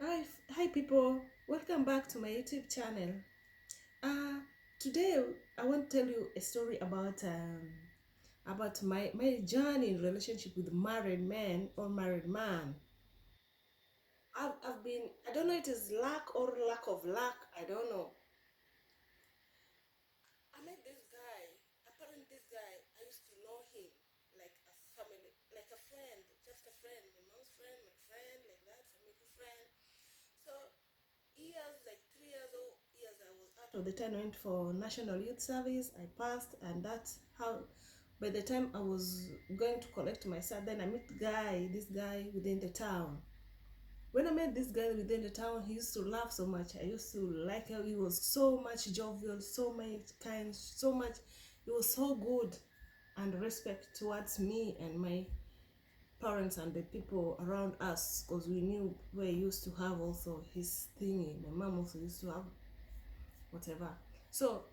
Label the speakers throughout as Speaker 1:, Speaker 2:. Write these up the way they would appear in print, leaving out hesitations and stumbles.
Speaker 1: Hi people, welcome back to my YouTube channel. Uh, Today I want to tell you a story about my journey in relationship with married men or married man. I've been, I don't know, it is luck or lack of luck, I don't know. I met this guy. Apparently this guy, I used to know him like a family, like a friend, just a friend, my mom's friend, my friend, like that, family friend. So years, like 3 years old years, I was out of the time. I went for National Youth Service. I passed, and that's how. By the time I was going to collect my cert, then I met this guy within the town. When I met this guy within the town, he used to laugh so much. I used to like how he was so much jovial, so much kind, so much. He was so good and respect towards me and my parents and the people around us, because we knew we used to have also his thingy. My mom also used to have whatever. So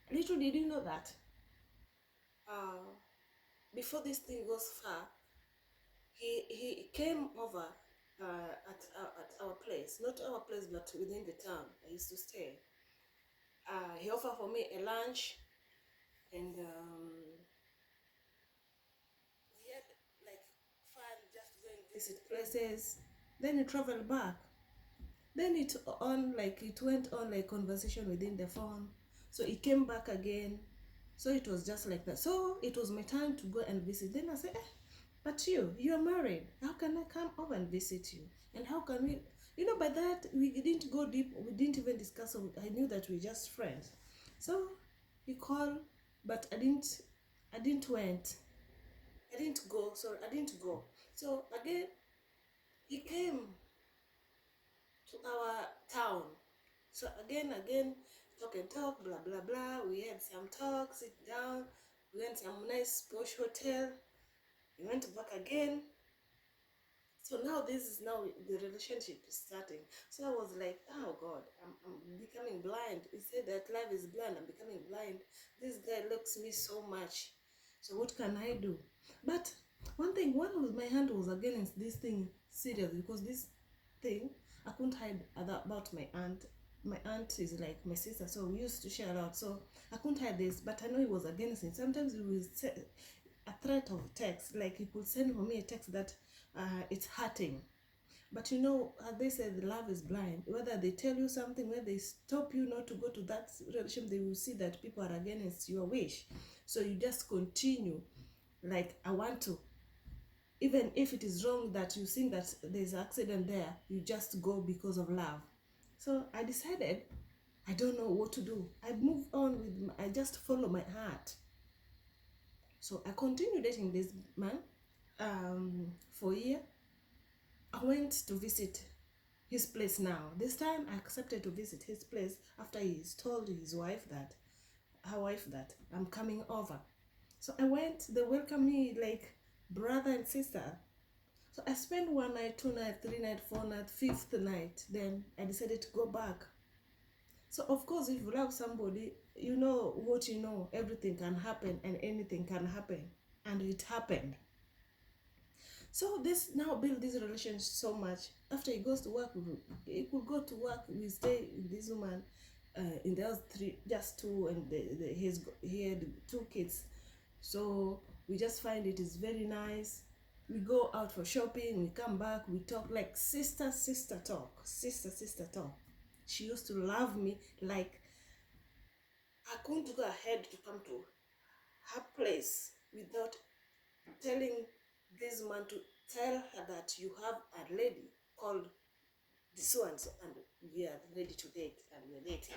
Speaker 1: little did you know that uh, before this thing goes far, he came over at our place, not our place, but within the town I used to stay. He offered for me a lunch, and we had like fun, just going visit places. Then he traveled back. Then it went on like conversation within the phone. So he came back again. So it was just like that. So it was my time to go and visit. Then I said, but you're married. How can I come over and visit you? And how can we, by that we didn't go deep. We didn't even discuss. I knew that we're just friends. So he called, but I didn't went. I didn't go. Sorry, I didn't go. So again, he came to our town. So again, talk and talk, blah blah blah. We had some talk, sit down. We went some nice posh hotel. We went back again. So now this is now the relationship is starting. So I was like, oh God, I'm becoming blind. He said that life is blind. I'm becoming blind. This guy likes me so much. So what can I do? But one of my hand was against this thing serious, because this thing I couldn't hide about my aunt. My aunt is like my sister, so we used to share a lot. So I couldn't hide this, but I know he was against it. Sometimes he will say a threat of text, like he could send for me a text that it's hurting. But they said love is blind. Whether they tell you something, whether they stop you not to go to that relationship, they will see that people are against your wish. So you just continue, like, I want to. Even if it is wrong that you think that there's an accident there, you just go because of love. So I decided I don't know what to do. I moved on I just follow my heart. So I continued dating this man for a year. I went to visit his place now. This time I accepted to visit his place after he's told her wife that I'm coming over. So I went, they welcomed me like brother and sister. So I spent one night, 2 nights, 3 nights, 4 nights, fifth night. Then I decided to go back. So of course, if you love somebody, you know what you know. Everything can happen and anything can happen. And it happened. So this now build this relationship so much. After he goes to work, he could go to work. We stay with this woman in the house, just two, and he had 2 kids. So we just find it is very nice. We go out for shopping. We come back. We talk like sister talk, sister talk. She used to love me like I couldn't go ahead to come to her place without telling this man to tell her that you have a lady called this one, and we are ready to date and we're dating.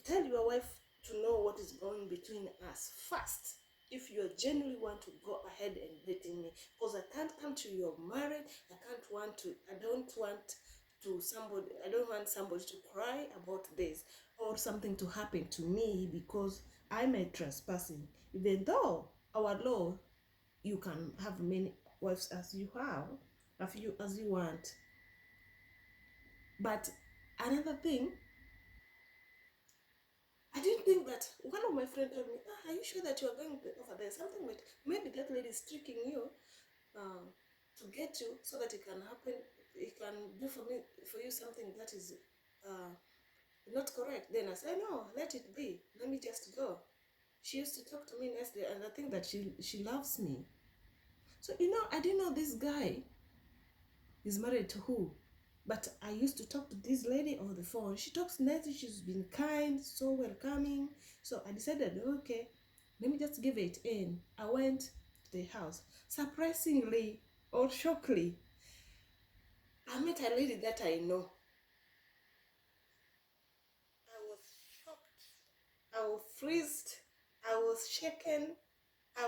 Speaker 1: Tell your wife to know what is going between us first. If you genuinely want to go ahead and dating me, because I can't come to you married. I don't want somebody to cry about this or something to happen to me because I'm a trespassing. Even though our law, you can have many wives as you have, as you want. But another thing, I didn't think that. One of my friends told me, are you sure that you are going over there? Something like maybe that lady is tricking you to get you so that it can happen. he can do for you something that is not correct. Then I said, no, let it be. Let me just go. She used to talk to me nicely, and I think that she loves me. So I didn't know this guy is married to who. But I used to talk to this lady over the phone. She talks nicely. She's been kind, so welcoming. So I decided, okay, let me just give it in. I went to the house. Surprisingly or shockingly, I met a lady that I know. I was shocked. I was freezed. I was shaken. I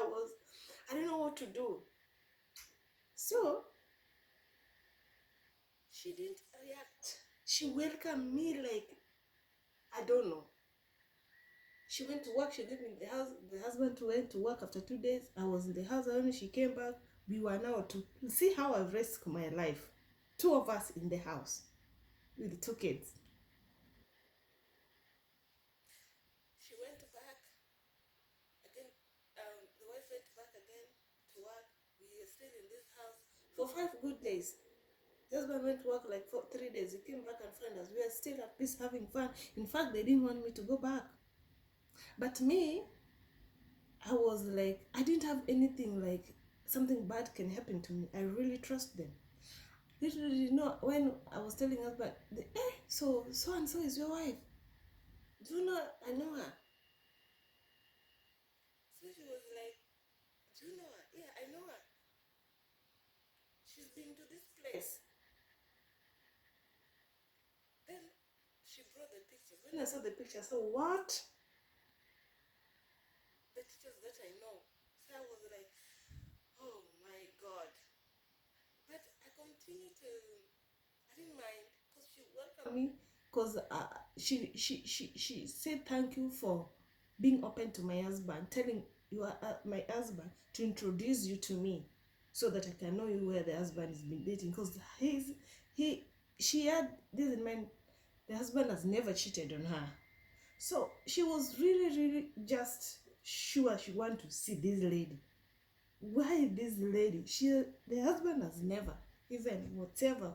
Speaker 1: didn't know what to do. So she didn't react. She welcomed me like, I don't know. She went to work. She lived in the house. The husband went to work after 2 days. I was in the house. When she came back, we were now to see how I risked my life. 2 of us in the house with the 2 kids. She went back again. The wife went back again to work. We were still in this house for 5 good days. The husband went to work like for 3 days. He came back and found us. We were still at peace having fun. In fact, they didn't want me to go back. But me, I was like, I didn't have anything like something bad can happen to me. I really trust them. Literally, when I was telling husband, so and so is your wife. Do you know? I know her. So she was like, do you know her? Yeah, I know her. She's been to this place. Then she brought the pictures. When I saw the picture, I said, what? The teachers that I know. So I was like, oh my God. But I continued to, I didn't mind because she welcomed me. Because she said thank you for being open to my husband, telling you my husband to introduce you to me so that I can know you where the husband has been dating. Because she had this in mind, the husband has never cheated on her. So she was really, really just sure she wanted to see this lady. Why this lady? The husband has never, even whatever.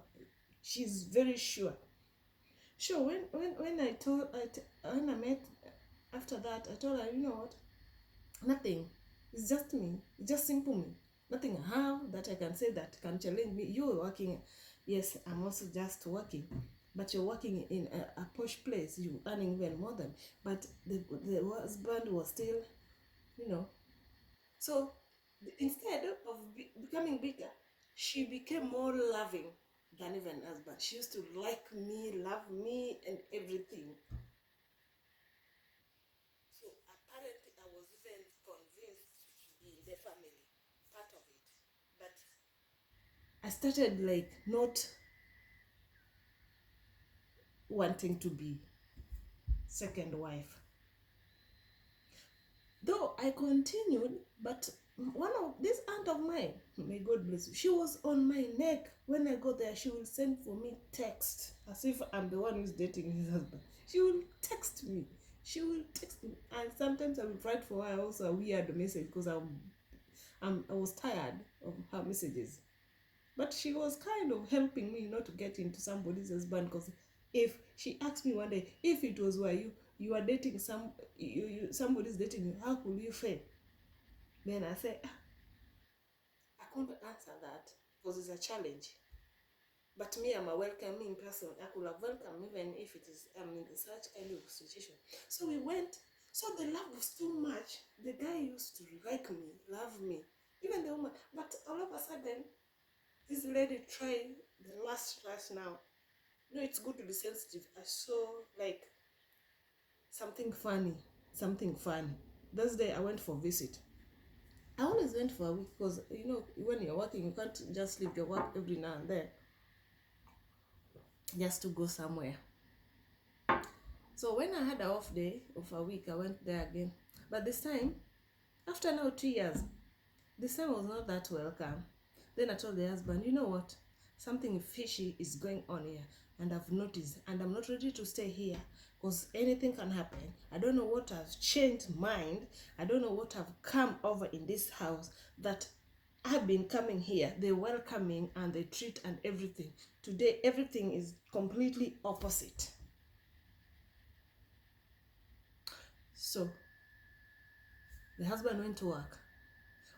Speaker 1: She's very sure. Sure, when I met after that, I told her, you know what? Nothing. It's just me. It's just simple me. Nothing how that I can say that can challenge me. You're working. Yes, I'm also just working. But you're working in a posh place. You're earning even more than. But the husband was still, you know. So instead of becoming bigger, she became more loving than even husband. She used to like me, love me, and everything. So apparently, I was even convinced to be in the family, part of it. But I started like not wanting to be second wife. Though I continued, but one of this aunt of mine, may God bless you, she was on my neck. When I go there, she will send for me text as if I'm the one who's dating his husband. She will text me. She will text me, and sometimes I will write for her also a weird message because I was tired of her messages. But she was kind of helping me not to get into somebody's husband, because if she asked me one day if it was where you are dating somebody's dating you, how could you fail? Then I said, I couldn't answer that because it's a challenge. But me, I'm a welcoming person. I could have welcomed even if it is in such kind of situation. So we went. So the love was too much. The guy used to like me, love me, even the woman. But all of a sudden, this lady tried the last rush now. It's good to be sensitive. I saw like something funny. Something funny. This day I went for a visit. I always went for a week because when you're working, you can't just leave your work every now and then just to go somewhere. So when I had an off day of a week, I went there again. But this time, after now 2 years, this time was not that welcome. Then I told the husband, you know what? Something fishy is going on here, and I've noticed, and I'm not ready to stay here because anything can happen. I don't know what has changed mind. I don't know what have come over in this house that I've been coming here, they welcoming and they treat and everything. Today, everything is completely opposite. So, the husband went to work.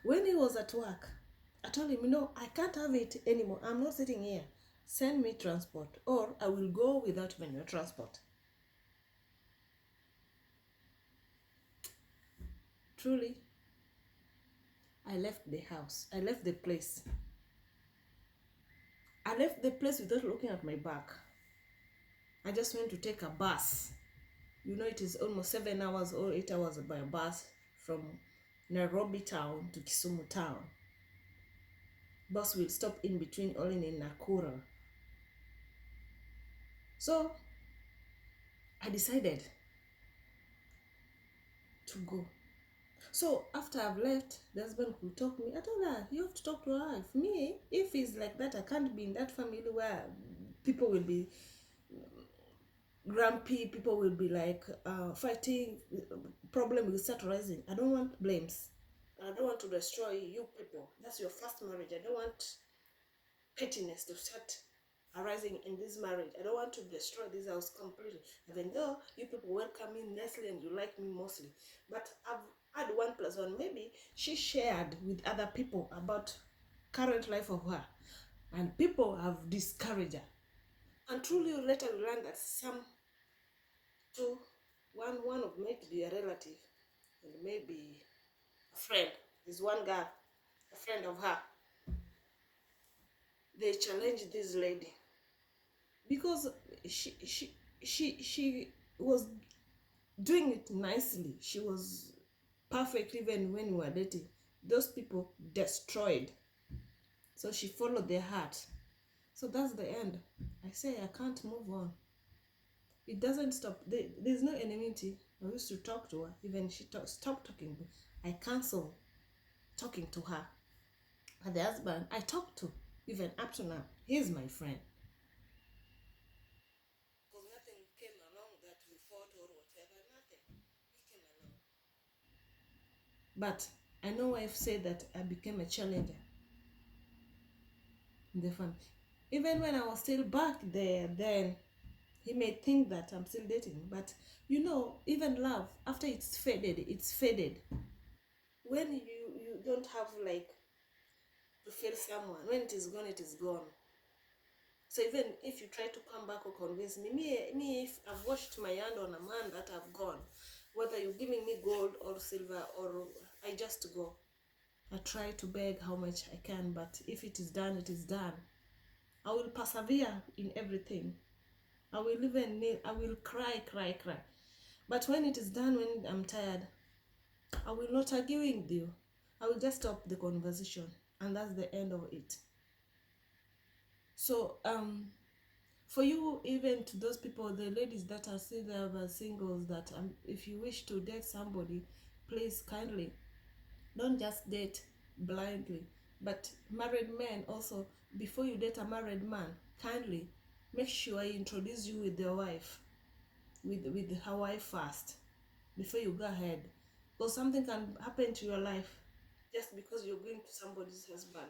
Speaker 1: When he was at work, I told him, no, I can't have it anymore. I'm not sitting here. Send me transport, or I will go without even your transport. Truly, I left the house. I left the place. I left the place without looking at my back. I just went to take a bus. You know, it is almost 7 hours or 8 hours by a bus from Nairobi town to Kisumu town. Bus will stop in between only in Nakuru. So I decided to go. So after I've left, the husband could talk to me. I told her, you have to talk to her. If me, if it's like that, I can't be in that family where people will be grumpy, people will be like fighting, problem will start rising. I don't want blames. I don't want to destroy you people. That's your first marriage. I don't want pettiness to start arising in this marriage. I don't want to destroy this house completely. Even though you people welcome me nicely and you like me mostly, but I've had 1+1. Maybe she shared with other people about current life of her, and people have discouraged her. And truly, later we learned that one of maybe be a relative and maybe a friend. There's one girl, a friend of her. They challenged this lady because she was doing it nicely. She was perfect even when we were dating. Those people destroyed. So she followed their heart. So that's the end. I say I can't move on. It doesn't stop. There's no enmity. I used to talk to her. Even she stopped talking. I cancel talking to her. And the husband I talk to, even up to now, he's my friend. Because nothing came along that we fought or whatever, nothing. He came along. But I know I've said that I became a challenger in the family. Even when I was still back there, then he may think that I'm still dating. But you know, even love, after it's faded, it's faded. When you don't have like to feel someone, when it is gone, it is gone. So even if you try to come back or convince me, if I've washed my hand on a man that I've gone, whether you're giving me gold or silver or I just go, I try to beg how much I can, but if it is done, it is done. I will persevere in everything. I will even kneel, I will cry. But when it is done, when I'm tired, I will not argue with you. I will just stop the conversation, and that's the end of it. So for you, even to those people, the ladies that are still there as singles, that if you wish to date somebody, please kindly don't just date blindly. But married men also, before you date a married man, kindly make sure I introduce you with their wife, with her wife first, before you go ahead, because something can happen to your life just because you're going to somebody's husband.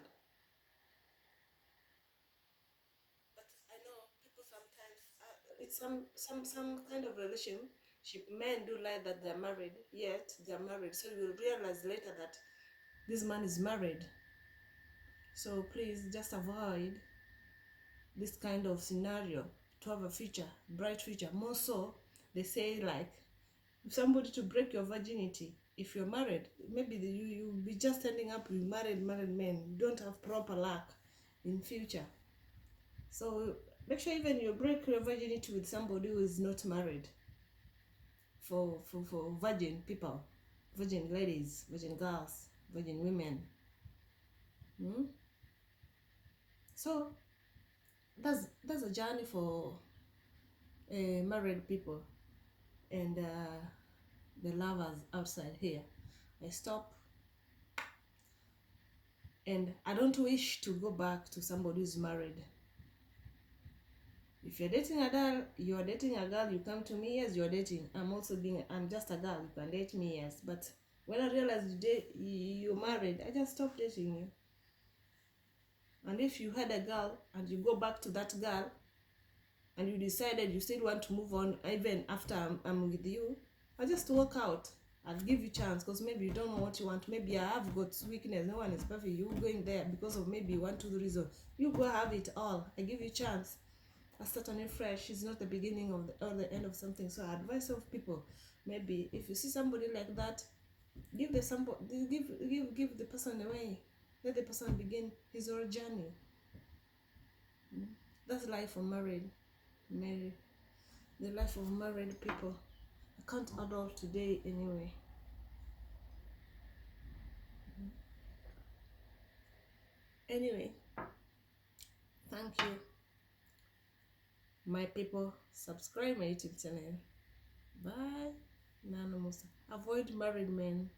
Speaker 1: But I know people sometimes it's some kind of relationship. Men do lie that they're married, yet they're married. So you will realize later that this man is married. So please just avoid this kind of scenario to have a future, bright future. More so, they say like if somebody to break your virginity. If you're married, maybe you'll be just ending up with married men. You don't have proper luck in future. So make sure even you break your virginity with somebody who is not married. For virgin people, virgin ladies, virgin girls, virgin women. So that's a journey for married people and the lovers outside here. I stop, and I don't wish to go back to somebody who's married. If you're dating a girl, you're dating a girl, you come to me, yes, you're dating. I'm just a girl, you can date me, yes. But when I realize you're married, I just stop dating you. And if you had a girl and you go back to that girl and you decided you still want to move on even after I'm with you, I just walk out. I'll give you chance because maybe you don't know what you want. Maybe I have got weakness. No one is perfect. You going there because of maybe one, two reasons. You go have it all. I give you chance. I start on it fresh. It's not the beginning of or the end of something. So I advise of people, maybe if you see somebody like that, give the somebody give the person away. Let the person begin his or her journey. That's life for married, the life of married people. I can't adult today anyway. Anyway, thank you, my people. Subscribe my YouTube channel. Bye. Nano Musa. Avoid married men.